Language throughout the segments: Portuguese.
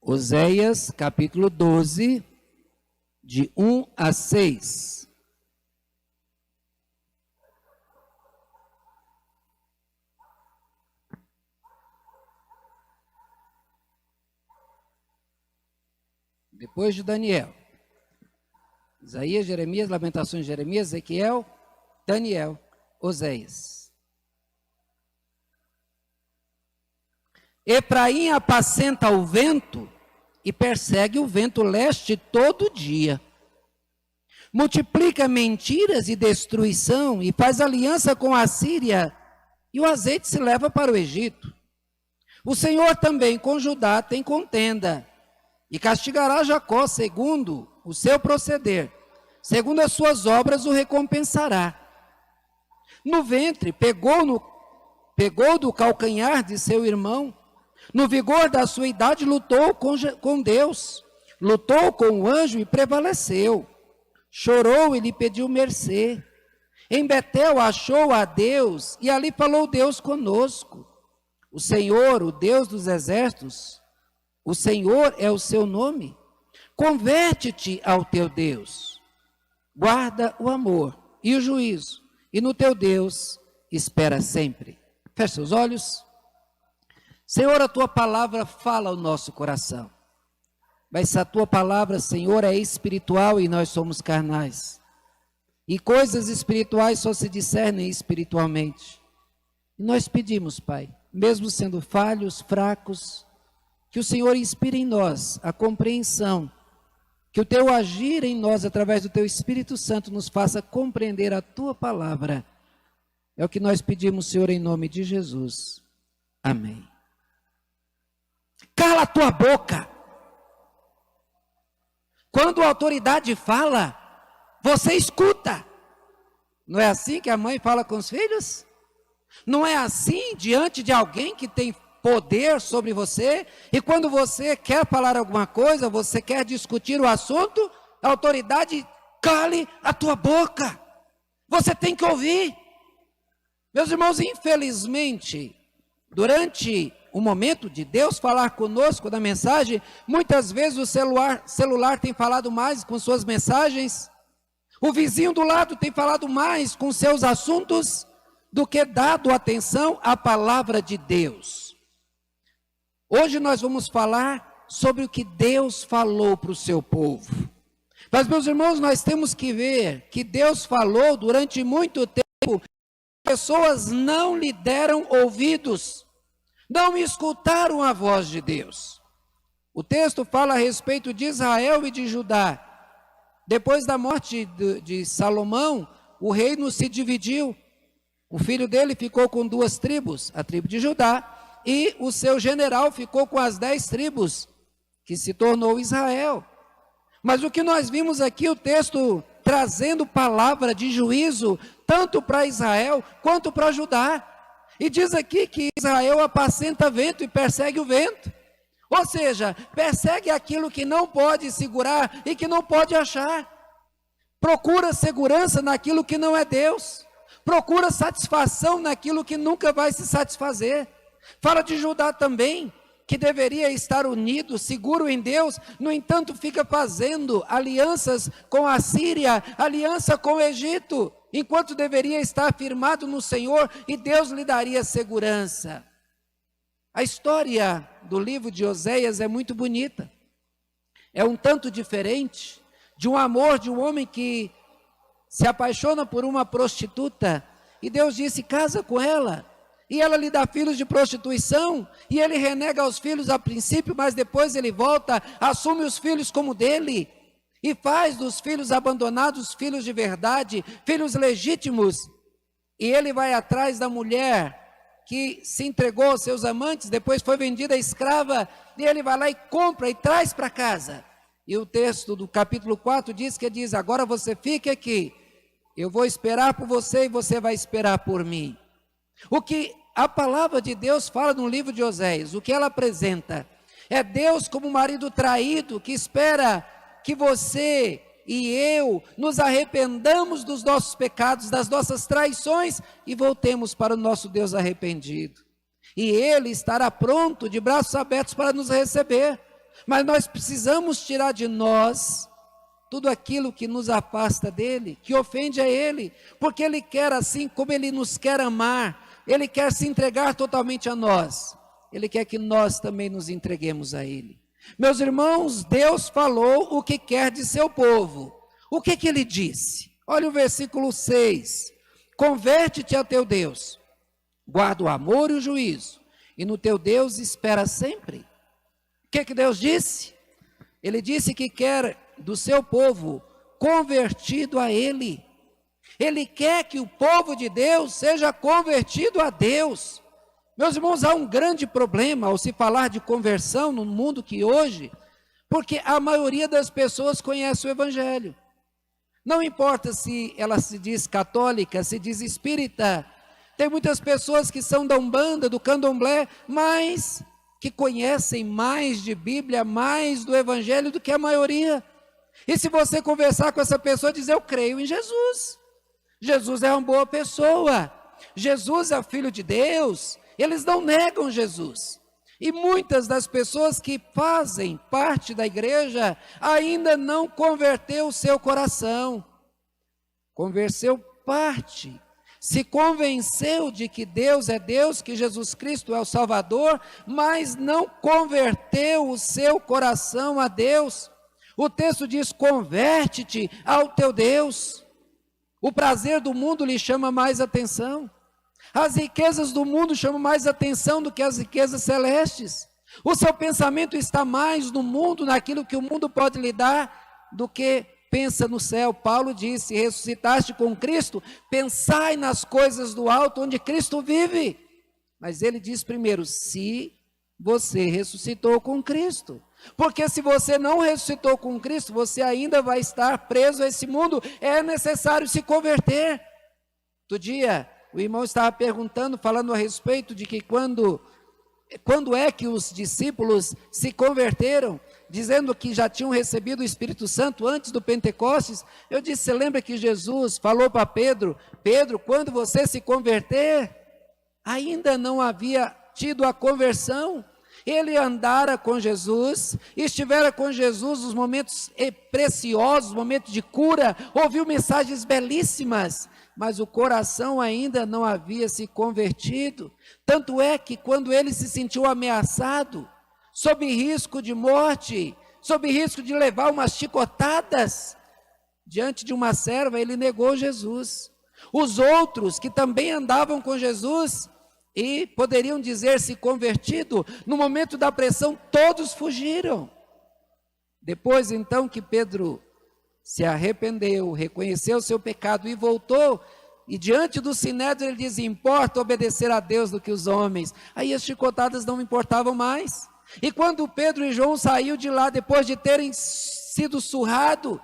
Oséias, capítulo 12, de 1 a 6. Depois de Daniel, Isaías, Jeremias, Lamentações de Jeremias, Ezequiel, Daniel, Oséias. Efraim apacenta o vento e persegue o vento leste todo dia. Multiplica mentiras e destruição e faz aliança com a Síria, e o azeite se leva para o Egito. O Senhor também com Judá tem contenda, e castigará Jacó segundo o seu proceder, segundo as suas obras o recompensará. No ventre pegou do calcanhar de seu irmão, no vigor da sua idade lutou com Deus, lutou com o anjo e prevaleceu, chorou e lhe pediu mercê. Em Betel achou a Deus, e ali falou Deus conosco. O Senhor, o Deus dos exércitos, o Senhor é o seu nome. Converte-te ao teu Deus, guarda o amor e o juízo, e no teu Deus espera sempre. Feche seus olhos. Senhor, a tua palavra fala ao nosso coração, mas a tua palavra, Senhor, é espiritual e nós somos carnais, e coisas espirituais só se discernem espiritualmente. E nós pedimos, Pai, mesmo sendo falhos, fracos, que o Senhor inspire em nós a compreensão, que o teu agir em nós através do teu Espírito Santo nos faça compreender a tua palavra. É o que nós pedimos, Senhor, em nome de Jesus. Amém. Cala a tua boca. Quando a autoridade fala, você escuta. Não é assim que a mãe fala com os filhos? Não é assim diante de alguém que tem poder sobre você, e quando você quer falar alguma coisa, você quer discutir o assunto, a autoridade, cale a tua boca. Você tem que ouvir. Meus irmãos, infelizmente, durante o momento de Deus falar conosco da mensagem, muitas vezes o celular tem falado mais com suas mensagens, o vizinho do lado tem falado mais com seus assuntos, do que dado atenção à palavra de Deus. Hoje nós vamos falar sobre o que Deus falou para o seu povo. Mas, meus irmãos, nós temos que ver que Deus falou durante muito tempo, pessoas não lhe deram ouvidos, não escutaram a voz de Deus. O texto fala a respeito de Israel e de Judá. Depois da morte de Salomão, o reino se dividiu. O filho dele ficou com 2 tribos, a tribo de Judá, e o seu general ficou com as 10 tribos, que se tornou Israel. Mas o que nós vimos aqui, o texto trazendo palavra de juízo, tanto para Israel quanto para Judá. E diz aqui que Israel apacenta vento e persegue o vento. Ou seja, persegue aquilo que não pode segurar e que não pode achar. Procura segurança naquilo que não é Deus. Procura satisfação naquilo que nunca vai se satisfazer. Fala de Judá também, que deveria estar unido, seguro em Deus, no entanto fica fazendo alianças com a Síria, aliança com o Egito, enquanto deveria estar firmado no Senhor e Deus lhe daria segurança. A história do livro de Oséias é muito bonita, é um tanto diferente de um amor de um homem que se apaixona por uma prostituta e Deus disse, casa com ela. E ela lhe dá filhos de prostituição, e ele renega os filhos a princípio, mas depois ele volta, assume os filhos como dele, e faz dos filhos abandonados filhos de verdade, filhos legítimos. E ele vai atrás da mulher que se entregou aos seus amantes, depois foi vendida escrava, e ele vai lá e compra e traz para casa. E o texto do capítulo 4 diz, agora você fique aqui, eu vou esperar por você e você vai esperar por mim. O que a palavra de Deus fala no livro de Oséias, o que ela apresenta, é Deus como marido traído, que espera que você e eu nos arrependamos dos nossos pecados, das nossas traições, e voltemos para o nosso Deus arrependido. E Ele estará pronto, de braços abertos para nos receber. mas nós precisamos tirar de nós tudo aquilo que nos afasta dele, que ofende a ele, porque ele quer, assim como ele nos quer amar, ele quer se entregar totalmente a nós, ele quer que nós também nos entreguemos a ele. Meus irmãos, Deus falou o que quer de seu povo. O que ele disse? Olha o versículo 6, converte-te a teu Deus, guarda o amor e o juízo, e no teu Deus espera sempre. O que Deus disse? Ele disse que quer do seu povo convertido a ele. Ele quer que o povo de Deus seja convertido a Deus. Meus irmãos, há um grande problema ao se falar de conversão no mundo que hoje, porque a maioria das pessoas conhece o Evangelho. Não importa se ela se diz católica, se diz espírita, tem muitas pessoas que são da Umbanda, do Candomblé, mas que conhecem mais de Bíblia, mais do Evangelho do que a maioria. E se você conversar com essa pessoa, dizer, eu creio em Jesus, Jesus é uma boa pessoa, Jesus é o Filho de Deus, eles não negam Jesus. E muitas das pessoas que fazem parte da igreja ainda não converteu o seu coração, converteu parte, se convenceu de que Deus é Deus, que Jesus Cristo é o Salvador, mas não converteu o seu coração a Deus. O texto diz, converte-te ao teu Deus. O prazer do mundo lhe chama mais atenção. As riquezas do mundo chamam mais atenção do que as riquezas celestes. O seu pensamento está mais no mundo, naquilo que o mundo pode lhe dar, do que pensa no céu. Paulo disse, ressuscitaste com Cristo, pensai nas coisas do alto, onde Cristo vive. Mas ele diz primeiro, se você ressuscitou com Cristo. Porque se você não ressuscitou com Cristo, você ainda vai estar preso a esse mundo. É necessário se converter. Outro dia, o irmão estava perguntando, falando a respeito de que quando é que os discípulos se converteram, dizendo que já tinham recebido o Espírito Santo antes do Pentecostes. Eu disse, você lembra que Jesus falou para Pedro, Pedro, quando você se converter, ainda não havia tido a conversão. Ele andara com Jesus, estivera com Jesus nos momentos preciosos, momentos de cura, ouviu mensagens belíssimas, mas o coração ainda não havia se convertido. Tanto é que quando ele se sentiu ameaçado, sob risco de morte, sob risco de levar umas chicotadas, diante de uma serva, ele negou Jesus. Os outros que também andavam com Jesus e poderiam dizer-se convertido, no momento da pressão, todos fugiram. Depois então que Pedro se arrependeu, reconheceu o seu pecado e voltou, e diante do sinédrio ele diz, importa obedecer a Deus do que os homens. Aí as chicotadas não importavam mais. E quando Pedro e João saíram de lá, depois de terem sido surrados,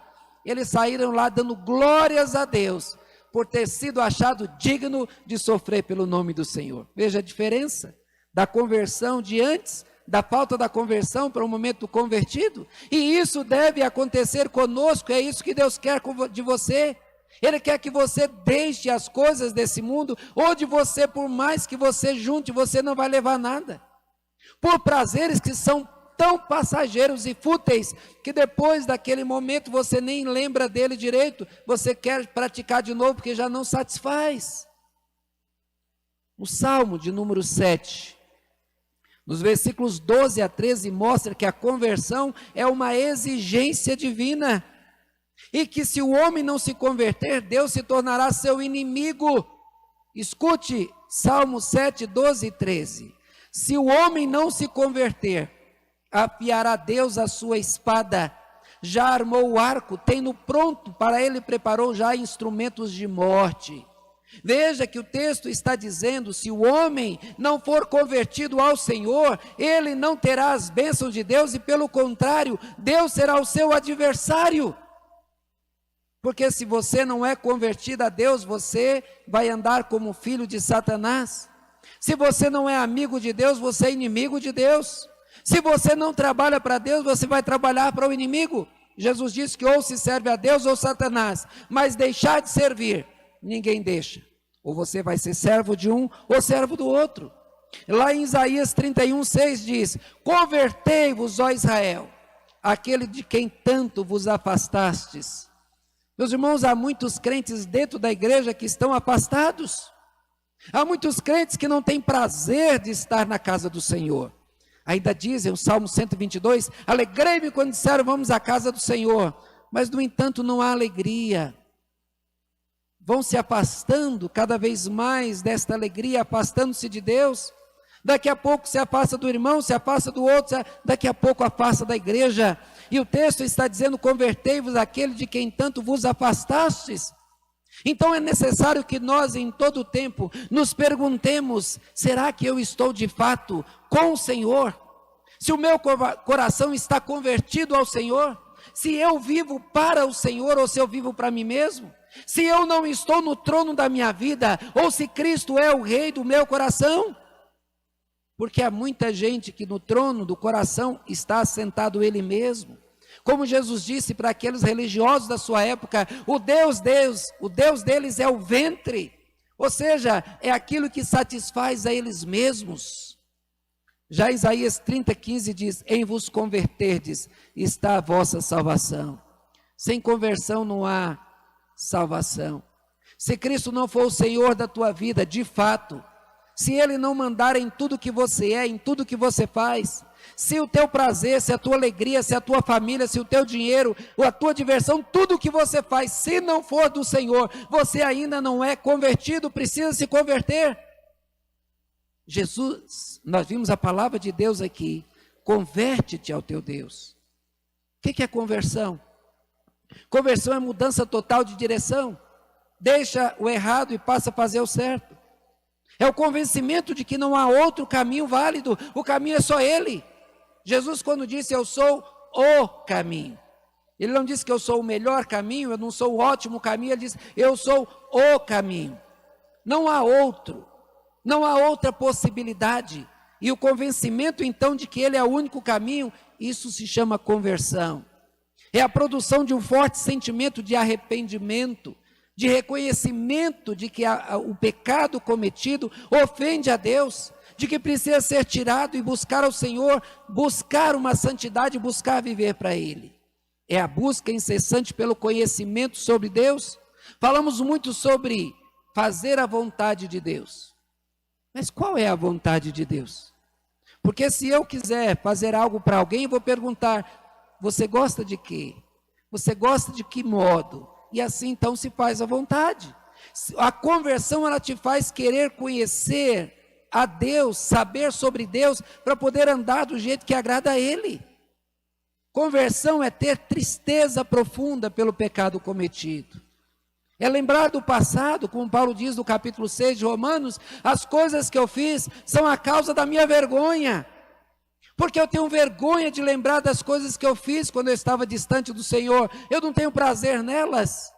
eles saíram lá dando glórias a Deus, por ter sido achado digno de sofrer pelo nome do Senhor. Veja a diferença da conversão de antes, da falta da conversão para o momento convertido. E isso deve acontecer conosco, é isso que Deus quer de você. Ele quer que você deixe as coisas desse mundo, onde você, por mais que você junte, você não vai levar nada. Por prazeres que são tão passageiros e fúteis, que depois daquele momento você nem lembra dele direito, você quer praticar de novo, porque já não satisfaz. O Salmo de número 7, nos versículos 12 a 13, mostra que a conversão é uma exigência divina, e que se o homem não se converter, Deus se tornará seu inimigo. Escute, Salmo 7, 12 e 13. Se o homem não se converter, afiará Deus a sua espada, já armou o arco, tem-no pronto, para ele preparou já instrumentos de morte. Veja que o texto está dizendo, se o homem não for convertido ao Senhor, ele não terá as bênçãos de Deus, e pelo contrário, Deus será o seu adversário. Porque se você não é convertido a Deus, você vai andar como filho de Satanás. Se você não é amigo de Deus, você é inimigo de Deus. Se você não trabalha para Deus, você vai trabalhar para o inimigo. Jesus disse que ou se serve a Deus ou Satanás, mas deixar de servir, ninguém deixa. Ou você vai ser servo de um ou servo do outro. Lá em Isaías 31:6 diz: convertei-vos, ó Israel, aquele de quem tanto vos afastastes. Meus irmãos, há muitos crentes dentro da igreja que estão afastados. Há muitos crentes que não têm prazer de estar na casa do Senhor. Ainda dizem, o Salmo 122, alegrei-me quando disseram vamos à casa do Senhor. Mas no entanto não há alegria. Vão se afastando cada vez mais desta alegria, afastando-se de Deus. Daqui a pouco se afasta do irmão, se afasta do outro, daqui a pouco afasta da igreja. E o texto está dizendo, convertei-vos àquele de quem tanto vos afastastes. Então é necessário que nós em todo o tempo nos perguntemos, será que eu estou de fato com o Senhor? Se o meu coração está convertido ao Senhor? Se eu vivo para o Senhor ou se eu vivo para mim mesmo? Se eu não estou no trono da minha vida ou se Cristo é o rei do meu coração? Porque há muita gente que no trono do coração está assentado Ele mesmo. Como Jesus disse para aqueles religiosos da sua época, o Deus deles é o ventre, ou seja, é aquilo que satisfaz a eles mesmos. Já Isaías 30:15 diz, em vos converterdes está a vossa salvação. Sem conversão não há salvação. Se Cristo não for o Senhor da tua vida, de fato, se Ele não mandar em tudo que você é, em tudo que você faz, se o teu prazer, se a tua alegria, se a tua família, se o teu dinheiro, ou a tua diversão, tudo que você faz, se não for do Senhor, você ainda não é convertido, precisa se converter. Jesus, nós vimos a palavra de Deus aqui, converte-te ao teu Deus. O que é conversão? Conversão é mudança total de direção, deixa o errado e passa a fazer o certo. É o convencimento de que não há outro caminho válido, o caminho é só Ele. Jesus quando disse eu sou o caminho, Ele não disse que eu sou o melhor caminho, eu não sou o ótimo caminho, Ele disse eu sou o caminho. Não há outro, não há outra possibilidade. E o convencimento então de que Ele é o único caminho, isso se chama conversão. É a produção de um forte sentimento de arrependimento, de reconhecimento de que o pecado cometido ofende a Deus, de que precisa ser tirado e buscar ao Senhor, buscar uma santidade, buscar viver para Ele. É a busca incessante pelo conhecimento sobre Deus. Falamos muito sobre fazer a vontade de Deus. Mas qual é a vontade de Deus? Porque se eu quiser fazer algo para alguém, eu vou perguntar, você gosta de quê? Você gosta de que modo? E assim então se faz a vontade. A conversão ela te faz querer conhecer a Deus, saber sobre Deus, para poder andar do jeito que agrada a Ele. Conversão é ter tristeza profunda pelo pecado cometido. É lembrar do passado, como Paulo diz no capítulo 6 de Romanos, as coisas que eu fiz são a causa da minha vergonha. Porque eu tenho vergonha de lembrar das coisas que eu fiz quando eu estava distante do Senhor. Eu não tenho prazer nelas.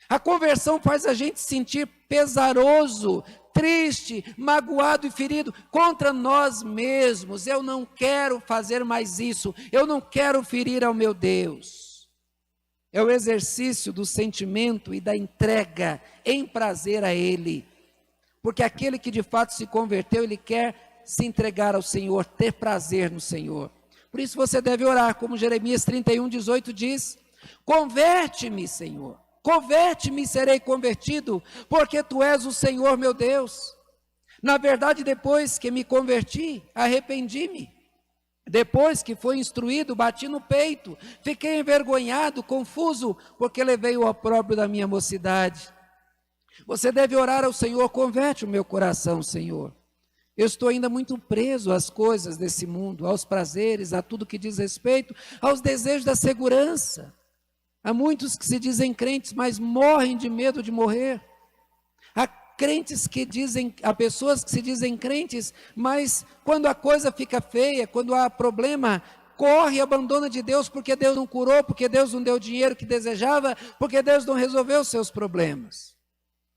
A conversão faz a gente sentir pesaroso, triste, magoado e ferido contra nós mesmos. Eu não quero fazer mais isso. Eu não quero ferir ao meu Deus. É o exercício do sentimento e da entrega em prazer a Ele. Porque aquele que de fato se converteu, ele quer se entregar ao Senhor, ter prazer no Senhor. Por isso você deve orar, como Jeremias 31:18 diz, converte-me, Senhor, converte-me e serei convertido, porque Tu és o Senhor meu Deus. Na verdade, depois que me converti, arrependi-me. Depois que fui instruído, bati no peito, fiquei envergonhado, confuso, porque levei o opróbrio da minha mocidade. Você deve orar ao Senhor, converte o meu coração, Senhor. Eu estou ainda muito preso às coisas desse mundo, aos prazeres, a tudo que diz respeito, aos desejos da segurança. Há muitos que se dizem crentes, mas morrem de medo de morrer. Há pessoas que se dizem crentes, mas quando a coisa fica feia, quando há problema, corre e abandona de Deus, porque Deus não curou, porque Deus não deu o dinheiro que desejava, porque Deus não resolveu os seus problemas.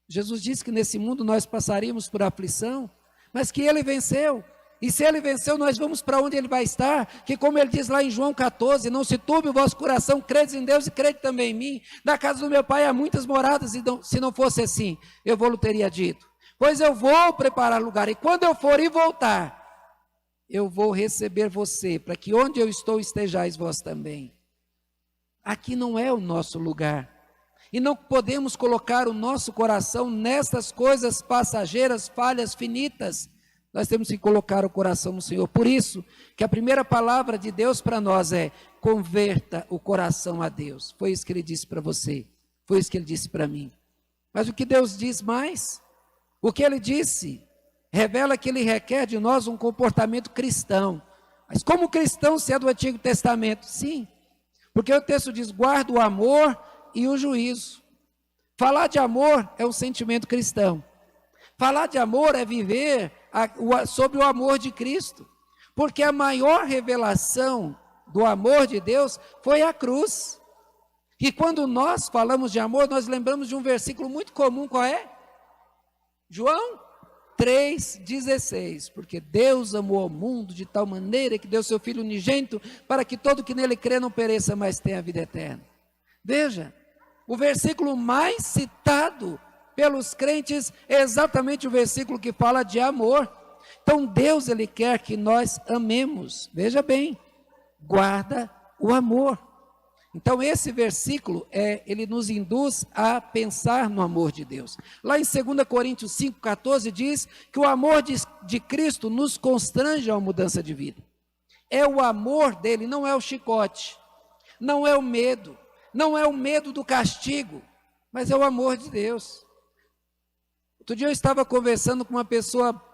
Jesus disse que nesse mundo nós passaríamos por aflição, mas que Ele venceu, e se Ele venceu, nós vamos para onde Ele vai estar, que como Ele diz lá em João 14, não se turbe o vosso coração, credes em Deus e crede também em mim, na casa do meu Pai há muitas moradas, e se não fosse assim, eu vou-lhe teria dito, Pois eu vou preparar lugar, e quando eu for e voltar, eu vou receber você, para que onde eu estou estejais vós também. Aqui não é o nosso lugar, e não podemos colocar o nosso coração nessas coisas passageiras, falhas, finitas. Nós temos que colocar o coração no Senhor. Por isso que a primeira palavra de Deus para nós é: converta o coração a Deus. Foi isso que Ele disse para você, foi isso que Ele disse para mim. Mas o que Deus diz mais? O que Ele disse revela que Ele requer de nós um comportamento cristão. Mas como cristão, se é do Antigo Testamento? Sim, porque o texto diz: guarda o amor e o juízo. Falar de amor é um sentimento cristão. Falar de amor é viver sobre o amor de Cristo, porque a maior revelação do amor de Deus foi a cruz. E quando nós falamos de amor, nós lembramos de um versículo muito comum. Qual é? João 3,16, porque Deus amou o mundo de tal maneira que deu seu Filho unigênito, para que todo que nele crê não pereça, mas tenha a vida eterna. Veja, o versículo mais citado pelos crentes é exatamente o versículo que fala de amor. Então Deus, Ele quer que nós amemos. Veja bem, guarda o amor. Então esse versículo, ele nos induz a pensar no amor de Deus. Lá em 2 Coríntios 5,14 diz que o amor de Cristo nos constrange a uma mudança de vida. É o amor dele, não é o chicote, não é o medo, não é o medo do castigo, mas é o amor de Deus. Outro dia eu estava conversando com uma pessoa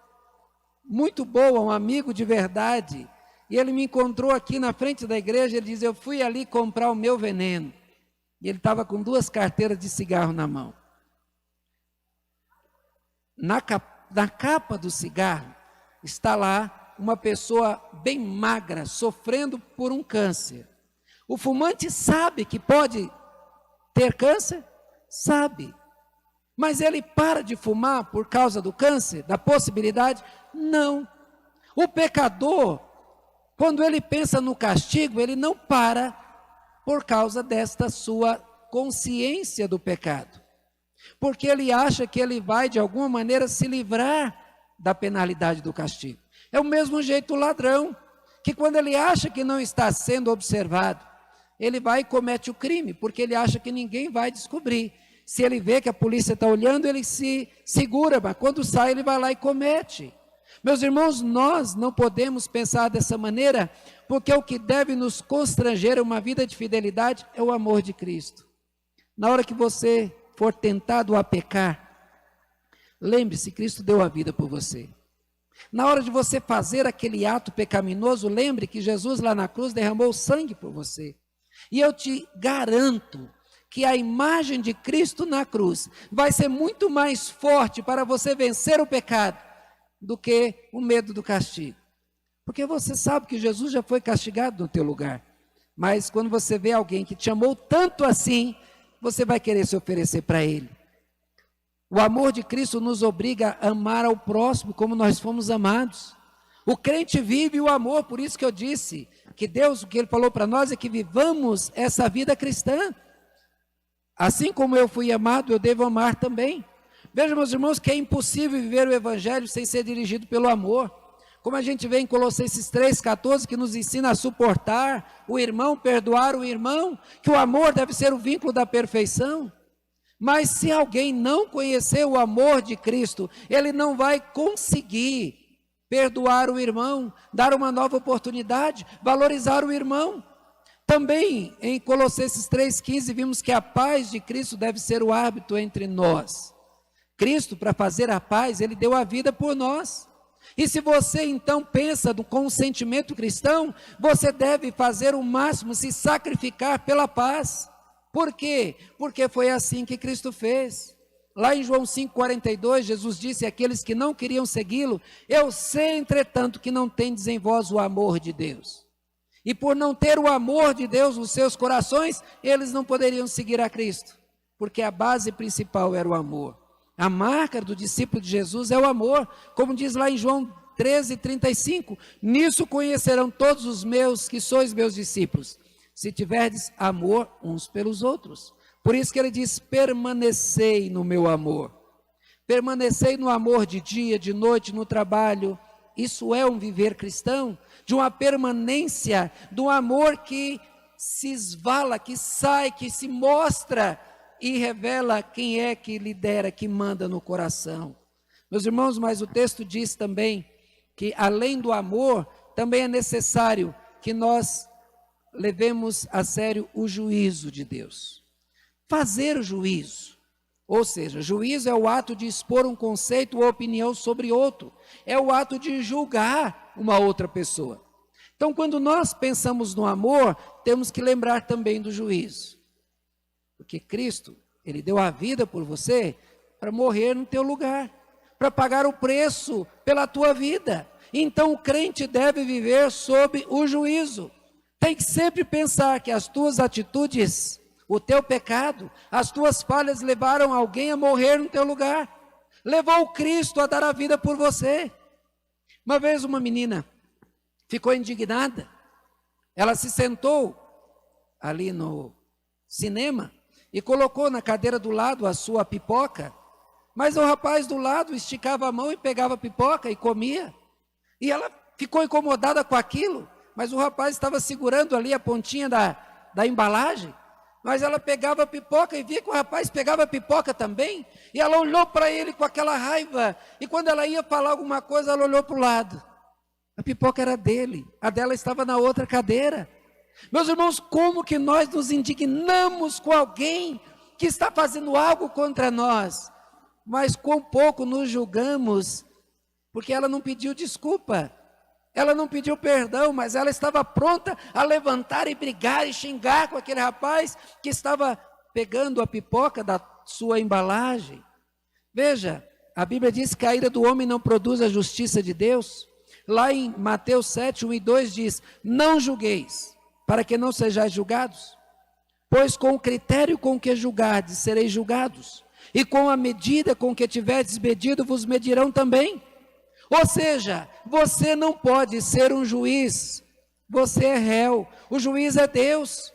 muito boa, um amigo de verdade, e ele me encontrou aqui na frente da igreja. Ele diz: eu fui ali comprar o meu veneno, e ele estava com 2 carteiras de cigarro na mão. Na capa do cigarro está lá uma pessoa bem magra, sofrendo por um câncer. O fumante sabe que pode ter câncer? Sabe. Mas ele para de fumar por causa do câncer, da possibilidade? Não. O pecador, quando ele pensa no castigo, ele não para por causa desta sua consciência do pecado. Porque ele acha que ele vai, de alguma maneira, se livrar da penalidade do castigo. É o mesmo jeito o ladrão, que quando ele acha que não está sendo observado, ele vai e comete o crime, porque ele acha que ninguém vai descobrir. Se ele vê que a polícia está olhando, ele se segura, mas quando sai ele vai lá e comete. Meus irmãos, nós não podemos pensar dessa maneira, porque o que deve nos constranger a uma vida de fidelidade é o amor de Cristo. Na hora que você for tentado a pecar, lembre-se, Cristo deu a vida por você. Na hora de você fazer aquele ato pecaminoso, lembre que Jesus lá na cruz derramou sangue por você. E eu te garanto que a imagem de Cristo na cruz vai ser muito mais forte para você vencer o pecado do que o medo do castigo. Porque você sabe que Jesus já foi castigado no teu lugar. Mas quando você vê alguém que te amou tanto assim, você vai querer se oferecer para ele. O amor de Cristo nos obriga a amar ao próximo como nós fomos amados. O crente vive o amor, por isso que eu disse que Deus, o que Ele falou para nós é que vivamos essa vida cristã. Assim como eu fui amado, eu devo amar também. Veja, meus irmãos, que é impossível viver o Evangelho sem ser dirigido pelo amor. Como a gente vê em Colossenses 3,14, que nos ensina a suportar o irmão, perdoar o irmão, que o amor deve ser o vínculo da perfeição. Mas se alguém não conhecer o amor de Cristo, ele não vai conseguir perdoar o irmão, dar uma nova oportunidade, valorizar o irmão. Também em Colossenses 3,15 vimos que a paz de Cristo deve ser o árbitro entre nós. Cristo, para fazer a paz, Ele deu a vida por nós. E se você então pensa com um sentimento cristão, você deve fazer o máximo, se sacrificar pela paz. Por quê? Porque foi assim que Cristo fez. Lá em João 5,42, Jesus disse àqueles que não queriam segui-lo: eu sei, entretanto, que não tendes em vós o amor de Deus. E por não ter o amor de Deus nos seus corações, eles não poderiam seguir a Cristo, porque a base principal era o amor. A marca do discípulo de Jesus é o amor, como diz lá em João 13,35, nisso conhecerão todos os meus, que sois meus discípulos, se tiverdes amor uns pelos outros. Por isso que ele diz: permanecei no meu amor. Permanecei no amor de dia, de noite, no trabalho. Isso é um viver cristão, de uma permanência, do amor que se esvala, que sai, que se mostra e revela quem é que lidera, que manda no coração. Meus irmãos, mas o texto diz também que além do amor, também é necessário que nós levemos a sério o juízo de Deus. Fazer o juízo, ou seja, juízo é o ato de expor um conceito ou opinião sobre outro, é o ato de julgar uma outra pessoa. Então, quando nós pensamos no amor, temos que lembrar também do juízo. Porque Cristo, Ele deu a vida por você para morrer no teu lugar, para pagar o preço pela tua vida. Então, o crente deve viver sob o juízo. Tem que sempre pensar que as tuas atitudes, o teu pecado, as tuas falhas levaram alguém a morrer no teu lugar. Levou Cristo a dar a vida por você. Uma vez uma menina ficou indignada. Ela se sentou ali no cinema e colocou na cadeira do lado a sua pipoca. Mas o rapaz do lado esticava a mão e pegava a pipoca e comia. E ela ficou incomodada com aquilo. Mas o rapaz estava segurando ali a pontinha da embalagem. Mas ela pegava a pipoca e via que o rapaz pegava a pipoca também. E ela olhou para ele com aquela raiva. E quando ela ia falar alguma coisa, ela olhou para o lado. A pipoca era dele, a dela estava na outra cadeira. Meus irmãos, como que nós nos indignamos com alguém que está fazendo algo contra nós, mas quão pouco nos julgamos, porque ela não pediu desculpa, ela não pediu perdão, mas ela estava pronta a levantar e brigar e xingar com aquele rapaz que estava pegando a pipoca da sua embalagem. Veja, a Bíblia diz que a ira do homem não produz a justiça de Deus. Lá em Mateus 7, 1 e 2 diz: não julgueis, para que não sejais julgados, pois com o critério com que julgardes, sereis julgados, e com a medida com que tiverdes medido, vos medirão também. Ou seja, você não pode ser um juiz, você é réu, o juiz é Deus.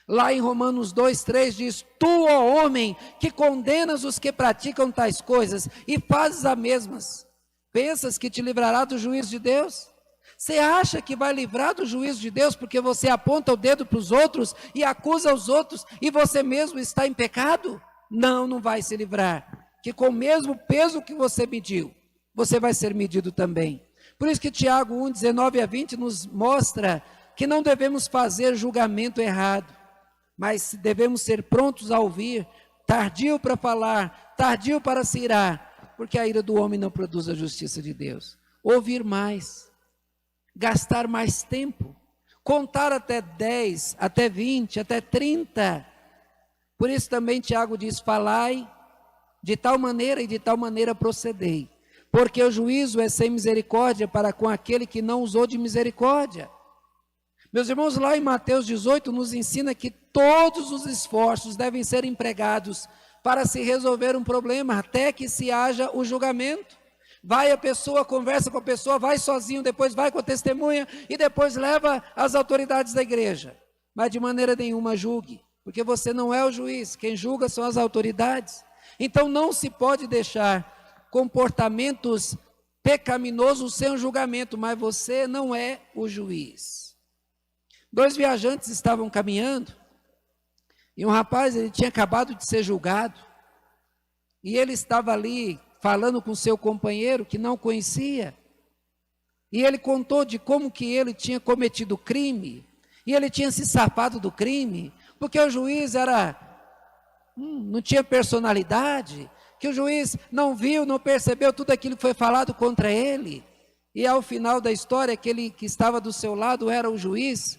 Lá em Romanos 2, 3 diz: tu, ó homem, que condenas os que praticam tais coisas, e fazes as mesmas, pensas que te livrará do juízo de Deus? Você acha que vai livrar do juízo de Deus porque você aponta o dedo para os outros e acusa os outros e você mesmo está em pecado? Não, não vai se livrar. Que com o mesmo peso que você mediu, você vai ser medido também. Por isso que Tiago 1, 19 a 20 nos mostra que não devemos fazer julgamento errado, mas devemos ser prontos a ouvir, tardio para falar, tardio para se irar, porque a ira do homem não produz a justiça de Deus. Ouvir mais, gastar mais tempo, contar até 10, até 20, até 30. Por isso também Tiago diz: falai de tal maneira e de tal maneira procedei, porque o juízo é sem misericórdia para com aquele que não usou de misericórdia. Meus irmãos, lá em Mateus 18 nos ensina que todos os esforços devem ser empregados para se resolver um problema, até que se haja o julgamento. Vai a pessoa, conversa com a pessoa, vai sozinho, depois vai com a testemunha e depois leva as autoridades da igreja. Mas de maneira nenhuma julgue, porque você não é o juiz, quem julga são as autoridades. Então não se pode deixar comportamentos pecaminosos sem um julgamento, mas você não é o juiz. 2 viajantes estavam caminhando, e um rapaz, ele tinha acabado de ser julgado, e ele estava ali falando com seu companheiro que não conhecia, e ele contou de como que ele tinha cometido crime, e ele tinha se safado do crime, porque o juiz não tinha personalidade, que o juiz não viu, não percebeu tudo aquilo que foi falado contra ele, e ao final da história, aquele que estava do seu lado era o juiz,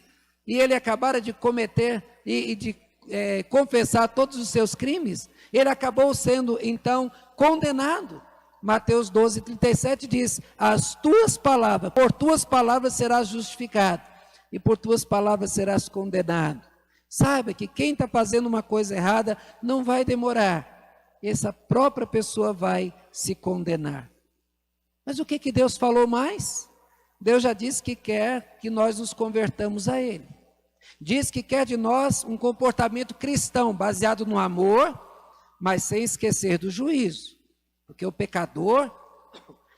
e ele acabara de cometer e de confessar todos os seus crimes, ele acabou sendo então condenado. Mateus 12, 37 diz: as tuas palavras, por tuas palavras serás justificado, e por tuas palavras serás condenado. Saiba que quem está fazendo uma coisa errada não vai demorar, essa própria pessoa vai se condenar. Mas o que Deus falou mais? Deus já disse que quer que nós nos convertamos a Ele. Diz que quer de nós um comportamento cristão, baseado no amor, mas sem esquecer do juízo. porque o pecador,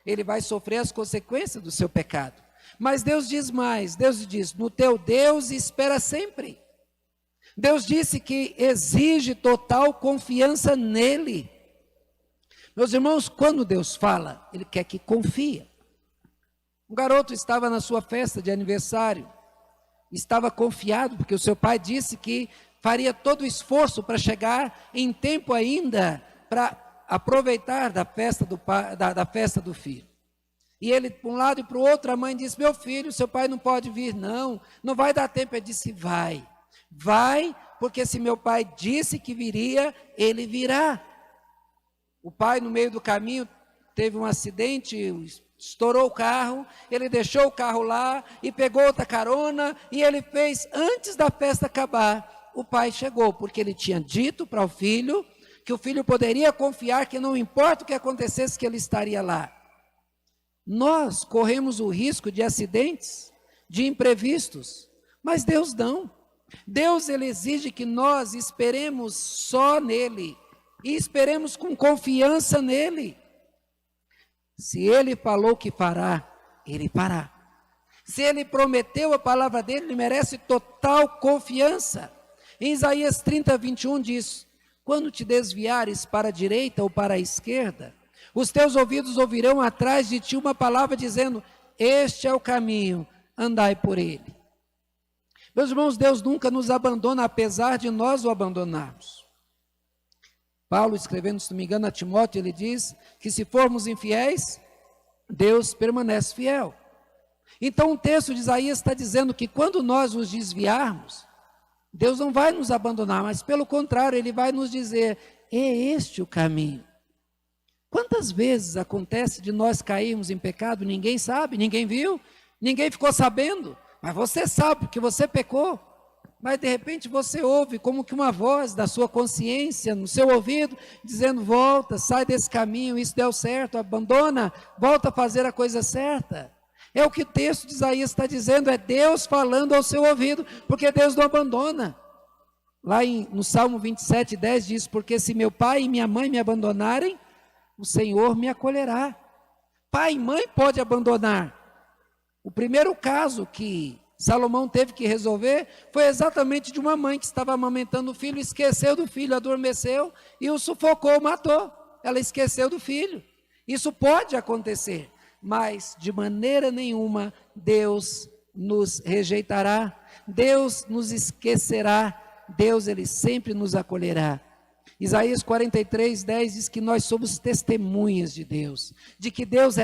ele vai sofrer as consequências do seu pecado. Mas Deus diz mais, Deus diz, no teu Deus espera sempre. Deus disse que exige total confiança nele. Meus irmãos, quando Deus fala, Ele quer que confie. Um garoto estava na sua festa de aniversário, estava confiado, porque o seu pai disse que faria todo o esforço para chegar em tempo ainda, para aproveitar da festa do filho. E ele, para um lado e para o outro, a mãe disse, meu filho, seu pai não pode vir, não vai dar tempo. Ele disse, vai, porque se meu pai disse que viria, ele virá. O pai, no meio do caminho, teve um acidente, estourou o carro, ele deixou o carro lá e pegou outra carona, e ele fez, antes da festa acabar, o pai chegou, porque ele tinha dito para o filho, que o filho poderia confiar que não importa o que acontecesse, que ele estaria lá. Nós corremos o risco de acidentes, de imprevistos, mas Deus não. Deus, Ele exige que nós esperemos só nele, e esperemos com confiança nele. Se Ele falou que fará, Ele fará. Se Ele prometeu a palavra dele, Ele merece total confiança. Em Isaías 30, 21 diz, quando te desviares para a direita ou para a esquerda, os teus ouvidos ouvirão atrás de ti uma palavra dizendo, este é o caminho, andai por ele. Meus irmãos, Deus nunca nos abandona, apesar de nós o abandonarmos. Paulo, escrevendo, se não me engano, a Timóteo, ele diz que se formos infiéis, Deus permanece fiel. Então o texto de Isaías está dizendo que quando nós nos desviarmos, Deus não vai nos abandonar, mas pelo contrário, Ele vai nos dizer, é este o caminho. Quantas vezes acontece de nós cairmos em pecado, ninguém sabe, ninguém viu, ninguém ficou sabendo, mas você sabe porque você pecou, mas de repente você ouve como que uma voz da sua consciência no seu ouvido, dizendo, volta, sai desse caminho, isso deu certo, abandona, volta a fazer a coisa certa. É o que o texto de Isaías está dizendo, é Deus falando ao seu ouvido, porque Deus não abandona. Lá no Salmo 27, 10 diz, porque se meu pai e minha mãe me abandonarem, o Senhor me acolherá. Pai e mãe pode abandonar. O primeiro caso que Salomão teve que resolver foi exatamente de uma mãe que estava amamentando o filho, esqueceu do filho, adormeceu e o sufocou, matou. Ela esqueceu do filho. Isso pode acontecer, mas de maneira nenhuma Deus nos rejeitará, Deus nos esquecerá, Deus Ele sempre nos acolherá. Isaías 43, 10 diz que nós somos testemunhas de Deus, de que Deus,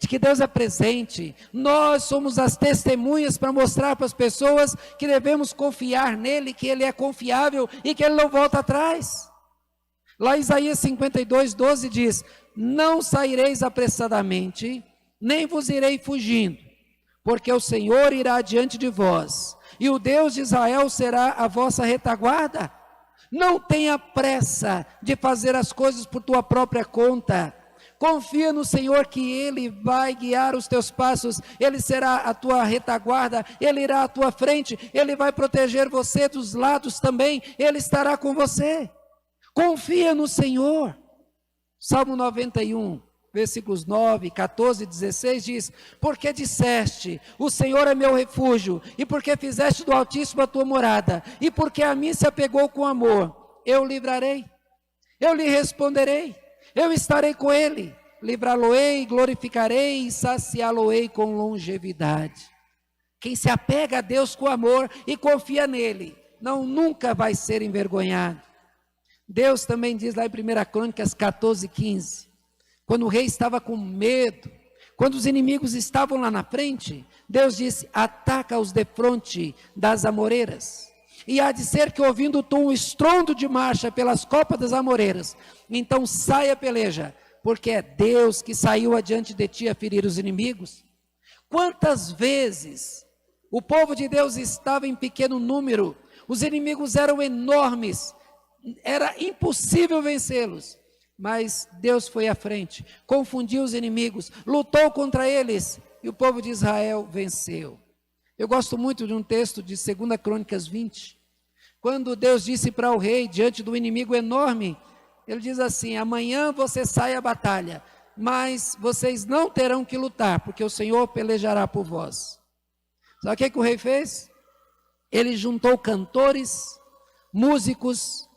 de que Deus é presente. Nós somos as testemunhas para mostrar para as pessoas que devemos confiar nele, que ele é confiável e que ele não volta atrás. Lá em Isaías 52, 12 diz, não saireis apressadamente, nem vos irei fugindo, porque o Senhor irá diante de vós, e o Deus de Israel será a vossa retaguarda. Não tenha pressa de fazer as coisas por tua própria conta. Confia no Senhor que Ele vai guiar os teus passos, Ele será a tua retaguarda, Ele irá à tua frente, Ele vai proteger você dos lados também, Ele estará com você. Confia no Senhor. Salmo 91, versículos 9, 14 e 16 diz, porque disseste, o Senhor é meu refúgio, e porque fizeste do Altíssimo a tua morada, e porque a mim se apegou com amor, eu livrarei, eu lhe responderei, eu estarei com ele, livrá-lo-ei, glorificarei e saciá-lo-ei com longevidade. Quem se apega a Deus com amor e confia nele, nunca vai ser envergonhado. Deus também diz lá em 1 Crônicas 14, 15, quando o rei estava com medo, quando os inimigos estavam lá na frente, Deus disse, ataca-os defronte das amoreiras, e há de ser que ouvindo tu um estrondo de marcha pelas copas das amoreiras, então saia a peleja, porque é Deus que saiu adiante de ti a ferir os inimigos. Quantas vezes o povo de Deus estava em pequeno número, os inimigos eram enormes, era impossível vencê-los, mas Deus foi à frente, confundiu os inimigos, lutou contra eles, e o povo de Israel venceu. Eu gosto muito de um texto de 2 Crônicas 20, quando Deus disse para o rei, diante do inimigo enorme, ele diz assim: amanhã você sai à batalha, mas vocês não terão que lutar, porque o Senhor pelejará por vós. Sabe o que o rei fez? Ele juntou cantores, músicos,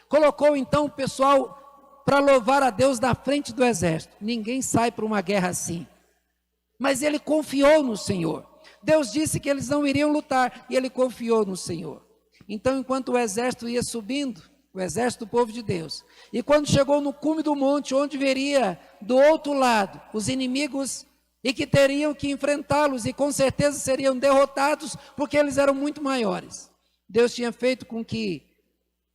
colocou então o pessoal para louvar a Deus na frente do exército. Ninguém sai para uma guerra assim. Mas ele confiou no Senhor. Deus disse que eles não iriam lutar, e ele confiou no Senhor. Então, enquanto o exército ia subindo, o exército do povo de Deus, e quando chegou no cume do monte, onde veria do outro lado os inimigos, e que teriam que enfrentá-los, e com certeza seriam derrotados, porque eles eram muito maiores. Deus tinha feito com que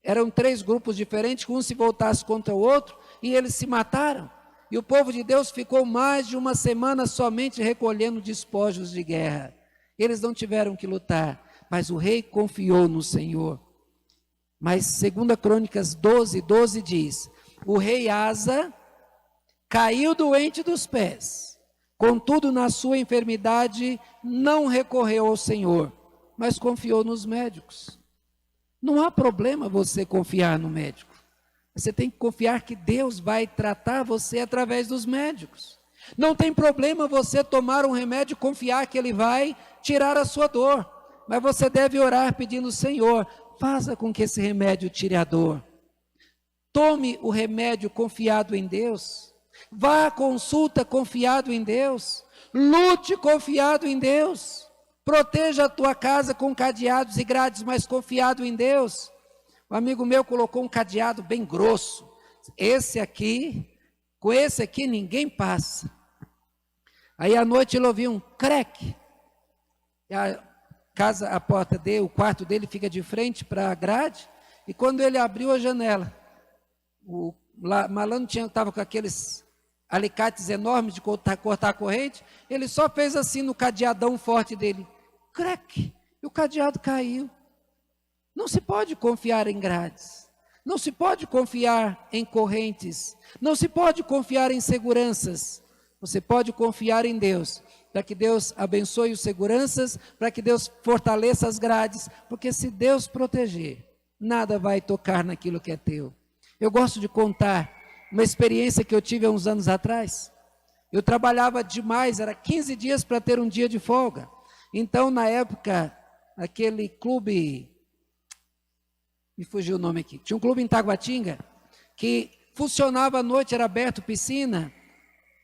eram 3 grupos diferentes, que um se voltasse contra o outro, e eles se mataram. E o povo de Deus ficou mais de uma semana somente recolhendo despojos de guerra. Eles não tiveram que lutar, mas o rei confiou no Senhor. Mas 2 Crônicas 12 diz: o rei Asa caiu doente dos pés, contudo na sua enfermidade não recorreu ao Senhor, mas confiou nos médicos. Não há problema você confiar no médico. Você tem que confiar que Deus vai tratar você através dos médicos. Não tem problema você tomar um remédio e confiar que Ele vai tirar a sua dor. Mas você deve orar pedindo: Senhor, faça com que esse remédio tire a dor. Tome o remédio confiado em Deus. Vá à consulta confiado em Deus. Lute confiado em Deus. Proteja a tua casa com cadeados e grades, mas confiado em Deus. Um amigo meu colocou um cadeado bem grosso. Com esse aqui ninguém passa. Aí à noite ele ouviu um creque. A porta dele, o quarto dele fica de frente para a grade. E quando ele abriu a janela, o malandro estava com aqueles alicates enormes de cortar a corrente. Ele só fez assim no cadeadão forte dele. Creque. E o cadeado caiu. Não se pode confiar em grades, não se pode confiar em correntes, não se pode confiar em seguranças. Você pode confiar em Deus, para que Deus abençoe os seguranças, para que Deus fortaleça as grades, porque se Deus proteger, nada vai tocar naquilo que é teu. Eu gosto de contar uma experiência que eu tive há uns anos atrás. Eu trabalhava demais, era 15 dias para ter um dia de folga. Então, na época, aquele clube... me fugiu o nome aqui, tinha um clube em Taguatinga, que funcionava à noite, era aberto, piscina,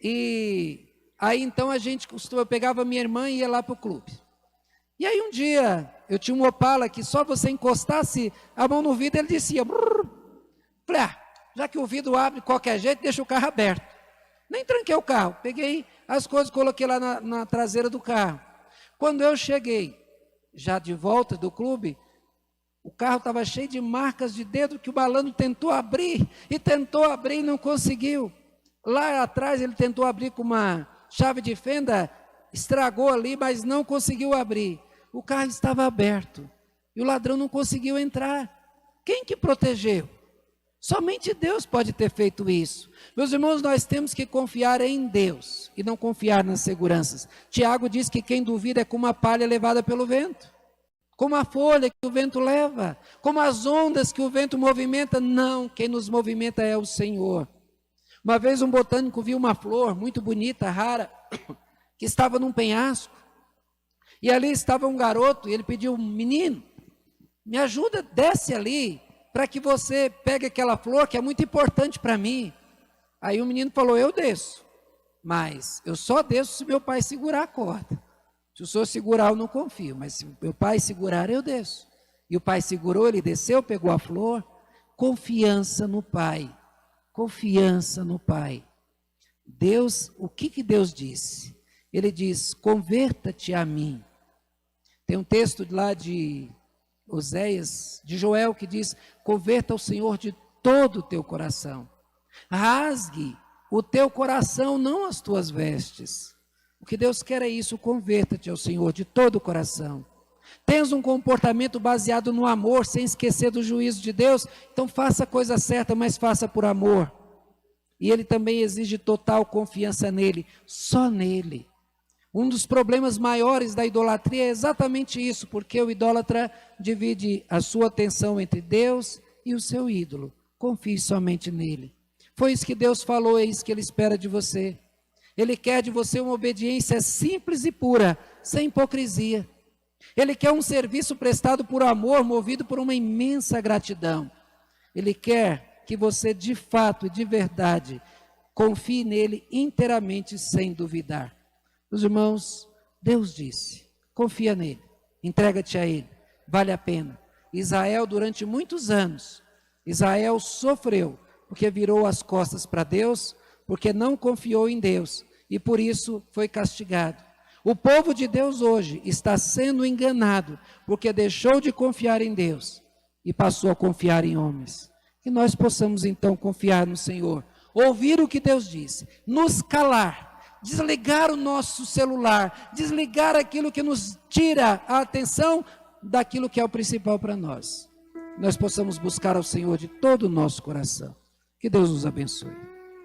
e aí então eu pegava minha irmã e ia lá para o clube. E aí um dia, eu tinha um Opala que só você encostasse a mão no vidro, ele descia. Brrr. Falei, já que o vidro abre de qualquer jeito, deixa o carro aberto. Nem tranquei o carro, peguei as coisas, coloquei lá na traseira do carro. Quando eu cheguei, já de volta do clube, o carro estava cheio de marcas de dedo que o malandro tentou abrir e não conseguiu. Lá atrás ele tentou abrir com uma chave de fenda, estragou ali, mas não conseguiu abrir. O carro estava aberto e o ladrão não conseguiu entrar. Quem que protegeu? Somente Deus pode ter feito isso. Meus irmãos, nós temos que confiar em Deus e não confiar nas seguranças. Tiago diz que quem duvida é como uma palha levada pelo vento. Como a folha que o vento leva, como as ondas que o vento movimenta. Não, quem nos movimenta é o Senhor. Uma vez um botânico viu uma flor muito bonita, rara, que estava num penhasco. E ali estava um garoto, e ele pediu: menino, me ajuda, desce ali, para que você pegue aquela flor que é muito importante para mim. Aí o menino falou: eu desço, mas eu só desço se meu pai segurar a corda. Se o senhor segurar, eu não confio, mas se meu pai segurar, eu desço. E o pai segurou, ele desceu, pegou a flor. Confiança no pai. Confiança no pai. Deus, o que Deus disse? Ele diz: converta-te a mim. Tem um texto lá de Oséias, de Joel, que diz: converta ao Senhor de todo o teu coração. Rasgue o teu coração, não as tuas vestes. O que Deus quer é isso: converta-te ao Senhor de todo o coração. Tens um comportamento baseado no amor, sem esquecer do juízo de Deus, então faça a coisa certa, mas faça por amor. E Ele também exige total confiança nele, só nele. Um dos problemas maiores da idolatria é exatamente isso, porque o idólatra divide a sua atenção entre Deus e o seu ídolo. confie somente nele. Foi isso que Deus falou, é isso que Ele espera de você. Ele quer de você uma obediência simples e pura, sem hipocrisia. Ele quer um serviço prestado por amor, movido por uma imensa gratidão. Ele quer que você de fato e de verdade confie nele inteiramente sem duvidar. Meus irmãos, Deus disse, confia nele, entrega-te a ele, vale a pena. Israel durante muitos anos, Israel sofreu porque virou as costas para Deus, porque não confiou em Deus e por isso foi castigado. O povo de Deus hoje está sendo enganado porque deixou de confiar em Deus e passou a confiar em homens. Que nós possamos então confiar no Senhor, ouvir o que Deus disse, nos calar, desligar o nosso celular, desligar aquilo que nos tira a atenção daquilo que é o principal para nós. Nós possamos buscar ao Senhor de todo o nosso coração. Que Deus nos abençoe.